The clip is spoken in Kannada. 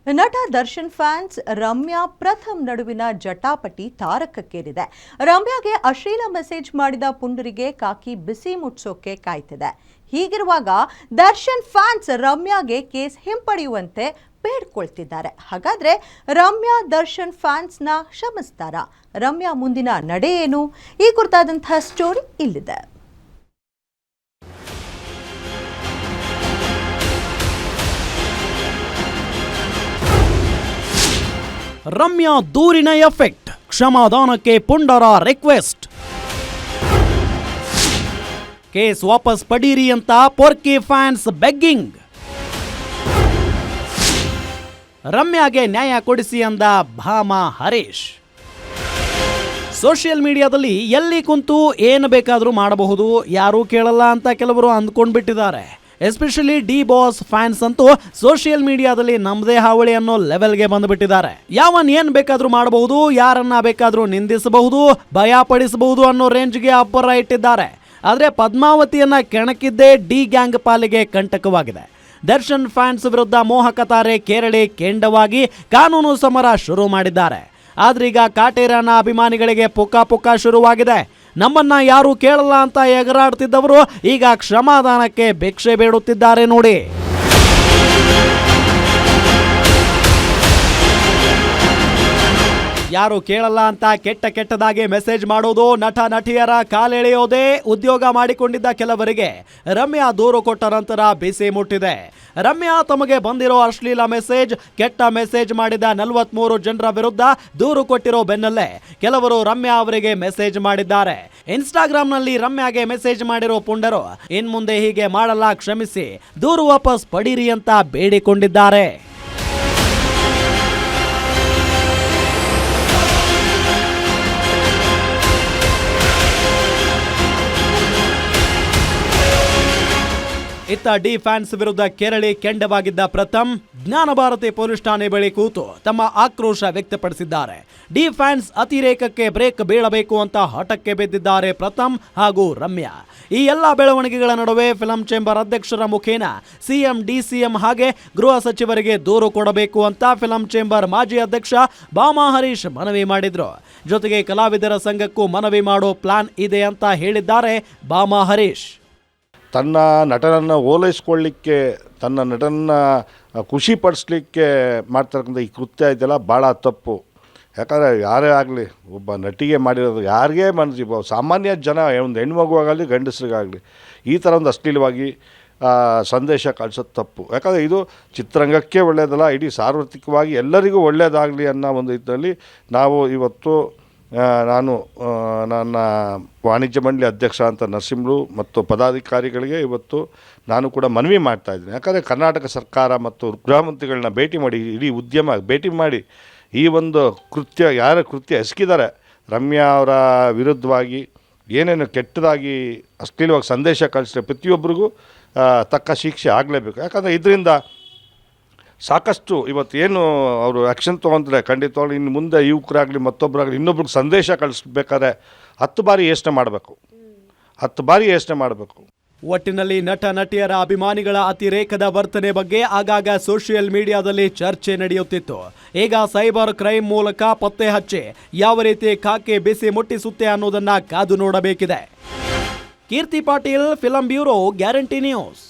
ನಟ ದರ್ಶನ್ ಫ್ಯಾನ್ಸ್ ರಮ್ಯಾ ಪ್ರಥಮ್ ನಡುವಿನ ಜಟಾಪಟಿ ತಾರಕಕ್ಕೇರಿದೆ. ರಮ್ಯಾಗೆ ಅಶ್ಲೀಲ ಮೆಸೇಜ್ ಮಾಡಿದ ಪುಂಡರಿಗೆ ಕಾಕಿ ಬಿಸಿ ಮುಟ್ಸೋಕೆ ಕಾಯ್ತಿದೆ. ಹೀಗಿರುವಾಗ ದರ್ಶನ್ ಫ್ಯಾನ್ಸ್ ರಮ್ಯಾಗೆ ಕೇಸ್ ಹಿಂಪಡೆಯುವಂತೆ ಬೇಡ್ಕೊಳ್ತಿದ್ದಾರೆ. ಹಾಗಾದ್ರೆ ರಮ್ಯಾ ದರ್ಶನ್ ಫ್ಯಾನ್ಸ್ನ ಕ್ಷಮಿಸ್ತಾರಾ? ರಮ್ಯಾ ಮುಂದಿನ ನಡೆ ಏನು? ಈ ಕುರಿತಾದಂತಹ ಸ್ಟೋರಿ ಇಲ್ಲಿದೆ. ರಮ್ಯಾ ದೂರಿನ ಎಫೆಕ್ಟ್, ಕ್ಷಮಾದಾನಕ್ಕೆ ಪುಂಡರ ರಿಕ್ವೆಸ್ಟ್, ಕೇಸ್ ವಾಪಸ್ ಪಡೀರಿ ಅಂತ ಪೊರ್ಕಿ ಫ್ಯಾನ್ಸ್ ಬೆಗ್ಗಿಂಗ್, ರಮ್ಯಾಗೆ ನ್ಯಾಯ ಕೊಡಿಸಿ ಅಂದ ಭಾಮಾ ಹರೀಶ್. ಸೋಷಿಯಲ್ ಮೀಡಿಯಾದಲ್ಲಿ ಎಲ್ಲಿ ಕುಂತು ಏನು ಬೇಕಾದರೂ ಮಾಡಬಹುದು, ಯಾರೂ ಕೇಳಲ್ಲ ಅಂತ ಕೆಲವರು ಅಂದ್ಕೊಂಡ್ಬಿಟ್ಟಿದ್ದಾರೆ. ಎಸ್ಪೆಷಲಿ ಡಿ ಬಾಸ್ ಫ್ಯಾನ್ಸ್ ಅಂತೂ ಸೋಷಿಯಲ್ ಮೀಡಿಯಾದಲ್ಲಿ ನಮ್ಮದೇ ಹಾವಳಿ ಅನ್ನೋ ಲೆವೆಲ್ಗೆ ಬಂದುಬಿಟ್ಟಿದ್ದಾರೆ. ಯಾವನ್ ಏನ್ ಬೇಕಾದ್ರೂ ಮಾಡಬಹುದು, ಯಾರನ್ನ ಬೇಕಾದ್ರೂ ನಿಂದಿಸಬಹುದು, ಭಯ ಪಡಿಸಬಹುದು ಅನ್ನೋ ರೇಂಜ್ಗೆ ಅಬ್ಬರ ಇಟ್ಟಿದ್ದಾರೆ. ಆದ್ರೆ ಪದ್ಮಾವತಿಯನ್ನ ಕೆಣಕಿದ್ದೇ ಡಿ ಗ್ಯಾಂಗ್ ಪಾಲಿಗೆ ಕಂಟಕವಾಗಿದೆ. ದರ್ಶನ್ ಫ್ಯಾನ್ಸ್ ವಿರುದ್ಧ ಮೋಹಕ ತಾರೆ ಕೇರಳಿ ಕೆಂಡವಾಗಿ ಕಾನೂನು ಸಮರ ಶುರು ಮಾಡಿದ್ದಾರೆ. ಆದ್ರೀಗ ಕಾಟೇರನ ಅಭಿಮಾನಿಗಳಿಗೆ ಪುಕ್ಕ ಶುರುವಾಗಿದೆ. ನಮ್ಮನ್ನ ಯಾರು ಕೇಳಲ್ಲ ಅಂತ ಎಗರಾಡ್ತಿದ್ದವರು ಈಗ ಕ್ಷಮಾದಾನಕ್ಕೆ ಭಿಕ್ಷೆ ಬೇಡುತ್ತಿದ್ದಾರೆ ನೋಡಿ. ಯಾರು ಕೇಳಲ್ಲ ಅಂತ ಕೆಟ್ಟದಾಗಿ ಮೆಸೇಜ್ ಮಾಡೋದು, ನಟ ನಟಿಯರ ಕಾಲೆಳೆಯೋದೇ ಉದ್ಯೋಗ ಮಾಡಿಕೊಂಡಿದ್ದ ಕೆಲವರಿಗೆ ರಮ್ಯಾ ದೂರು ಕೊಟ್ಟ ನಂತರ ಬಿಸಿ ಮುಟ್ಟಿದೆ. ರಮ್ಯಾ ತಮಗೆ ಬಂದಿರೋ ಅಶ್ಲೀಲ ಮೆಸೇಜ್, ಕೆಟ್ಟ ಮೆಸೇಜ್ ಮಾಡಿದ 43 ಜನರ ವಿರುದ್ಧ ದೂರು ಕೊಟ್ಟಿರೋ ಬೆನ್ನಲ್ಲೇ ಕೆಲವರು ರಮ್ಯಾ ಅವರಿಗೆ ಮೆಸೇಜ್ ಮಾಡಿದ್ದಾರೆ. ಇನ್ಸ್ಟಾಗ್ರಾಂನಲ್ಲಿ ರಮ್ಯಾಗೆ ಮೆಸೇಜ್ ಮಾಡಿರೋ ಪುಂಡರು ಇನ್ಮುಂದೆ ಹೀಗೆ ಮಾಡಲ್ಲ, ಕ್ಷಮಿಸಿ, ದೂರು ವಾಪಸ್ ಪಡೀರಿ ಅಂತ ಬೇಡಿಕೊಂಡಿದ್ದಾರೆ. ಇತ್ತ ಡಿ ಫ್ಯಾನ್ಸ್ ವಿರುದ್ಧ ಕೇರಳಿ ಕೆಂಡವಾಗಿದ್ದ ಪ್ರಥಮ್ ಜ್ಞಾನಭಾರತಿ ಪೊಲೀಸ್ ಠಾಣೆ ಬಳಿ ಕೂತು ತಮ್ಮ ಆಕ್ರೋಶ ವ್ಯಕ್ತಪಡಿಸಿದ್ದಾರೆ. ಡಿ ಫ್ಯಾನ್ಸ್ ಅತಿರೇಕಕ್ಕೆ ಬ್ರೇಕ್ ಬೀಳಬೇಕು ಅಂತ ಹಠಕ್ಕೆ ಬಿದ್ದಿದ್ದಾರೆ ಪ್ರಥಮ್ ಹಾಗೂ ರಮ್ಯಾ. ಈ ಎಲ್ಲ ಬೆಳವಣಿಗೆಗಳ ನಡುವೆ ಫಿಲಂ ಚೇಂಬರ್ ಅಧ್ಯಕ್ಷರ ಮುಖೇನ ಸಿಎಂ, ಡಿಸಿಎಂ ಹಾಗೆ ಗೃಹ ಸಚಿವರಿಗೆ ದೂರು ಕೊಡಬೇಕು ಅಂತ ಫಿಲಂ ಚೇಂಬರ್ ಮಾಜಿ ಅಧ್ಯಕ್ಷ ಭಾಮಾ ಹರೀಶ್ ಮನವಿ ಮಾಡಿದ್ರು. ಜೊತೆಗೆ ಕಲಾವಿದರ ಸಂಘಕ್ಕೂ ಮನವಿ ಮಾಡೋ ಪ್ಲಾನ್ ಇದೆ ಅಂತ ಹೇಳಿದ್ದಾರೆ ಭಾಮಾ ಹರೀಶ್. ತನ್ನ ನಟನನ್ನು ಓಲೈಸ್ಕೊಳ್ಳಿಕ್ಕೆ, ತನ್ನ ನಟನನ್ನು ಖುಷಿಪಡಿಸ್ಲಿಕ್ಕೆ ಮಾಡ್ತಕ್ಕಂಥ ಈ ಕೃತ್ಯ ಇದೆಲ್ಲ ಭಾಳ ತಪ್ಪು. ಯಾಕಂದರೆ ಯಾರೇ ಆಗಲಿ, ಒಬ್ಬ ನಟಿಗೆ ಮಾಡಿರೋದು ಯಾರಿಗೇ ಮನಸ್ಸು, ಸಾಮಾನ್ಯ ಜನ, ಒಂದು ಹೆಣ್ಮಗುವಾಗಲಿ ಗಂಡಸರಿಗಾಗಲಿ ಈ ಥರ ಒಂದು ಅಶ್ಲೀಲವಾಗಿ ಸಂದೇಶ ಕಳಿಸೋದು ತಪ್ಪು. ಯಾಕಂದರೆ ಇದು ಚಿತ್ರರಂಗಕ್ಕೆ ಒಳ್ಳೆಯದಲ್ಲ, ಇಡೀ ಸಾರ್ವತ್ರಿಕವಾಗಿ ಎಲ್ಲರಿಗೂ ಒಳ್ಳೆಯದಾಗಲಿ ಅನ್ನೋ ಒಂದು ಇದರಲ್ಲಿ ನಾವು ಇವತ್ತು ನಾನು ನನ್ನ ವಾಣಿಜ್ಯ ಮಂಡಳಿ ಅಧ್ಯಕ್ಷ ಅಂತ ನರಸಿಂಹರು ಮತ್ತು ಪದಾಧಿಕಾರಿಗಳಿಗೆ ಇವತ್ತು ನಾನು ಕೂಡ ಮನವಿ ಮಾಡ್ತಾಯಿದ್ದೀನಿ. ಯಾಕಂದರೆ ಕರ್ನಾಟಕ ಸರ್ಕಾರ ಮತ್ತು ಗೃಹ ಮಂತ್ರಿಗಳನ್ನ ಭೇಟಿ ಮಾಡಿ, ಇಡೀ ಉದ್ಯಮ ಭೇಟಿ ಮಾಡಿ ಈ ಒಂದು ಯಾರ ಕೃತ್ಯ ಎಸಗಿದ್ದಾರೆ ರಮ್ಯಾ ಅವರ ವಿರುದ್ಧವಾಗಿ ಏನೇನು ಕೆಟ್ಟದಾಗಿ ಅಶ್ಲೀಲವಾಗಿ ಸಂದೇಶ ಕಳಿಸಿದ್ರೆ ಪ್ರತಿಯೊಬ್ಬರಿಗೂ ತಕ್ಕ ಶಿಕ್ಷೆ ಆಗಲೇಬೇಕು. ಯಾಕಂದರೆ ಇದರಿಂದ ಸಾಕಷ್ಟು ಇವತ್ತು ಏನು ಅವರು ಆ್ಯಕ್ಷನ್ ತೊಗೊಂತಾರೆ, ಖಂಡಿತವಾಗ್ಲೂ ಇನ್ನು ಮುಂದೆ ಯುವಕರಾಗಲಿ ಮತ್ತೊಬ್ಬರಾಗಲಿ ಇನ್ನೊಬ್ರಿಗೆ ಸಂದೇಶ ಕಳಿಸ್ಬೇಕಾದ್ರೆ 10 ಬಾರಿ ಯೋಚನೆ ಮಾಡಬೇಕು. ಒಟ್ಟಿನಲ್ಲಿ ನಟ ನಟಿಯರ ಅಭಿಮಾನಿಗಳ ಅತಿರೇಕದ ವರ್ತನೆ ಬಗ್ಗೆ ಆಗಾಗ ಸೋಷಿಯಲ್ ಮೀಡಿಯಾದಲ್ಲಿ ಚರ್ಚೆ ನಡೆಯುತ್ತಿತ್ತು. ಈಗ ಸೈಬರ್ ಕ್ರೈಮ್ ಮೂಲಕ ಪತ್ತೆ ಹಚ್ಚಿ ಯಾವ ರೀತಿ ಕಾಕೆ ಬಿಸಿ ಮುಟ್ಟಿಸುತ್ತೆ ಅನ್ನೋದನ್ನ ಕಾದು ನೋಡಬೇಕಿದೆ. Keerthi Patil, film bureau, guarantee news.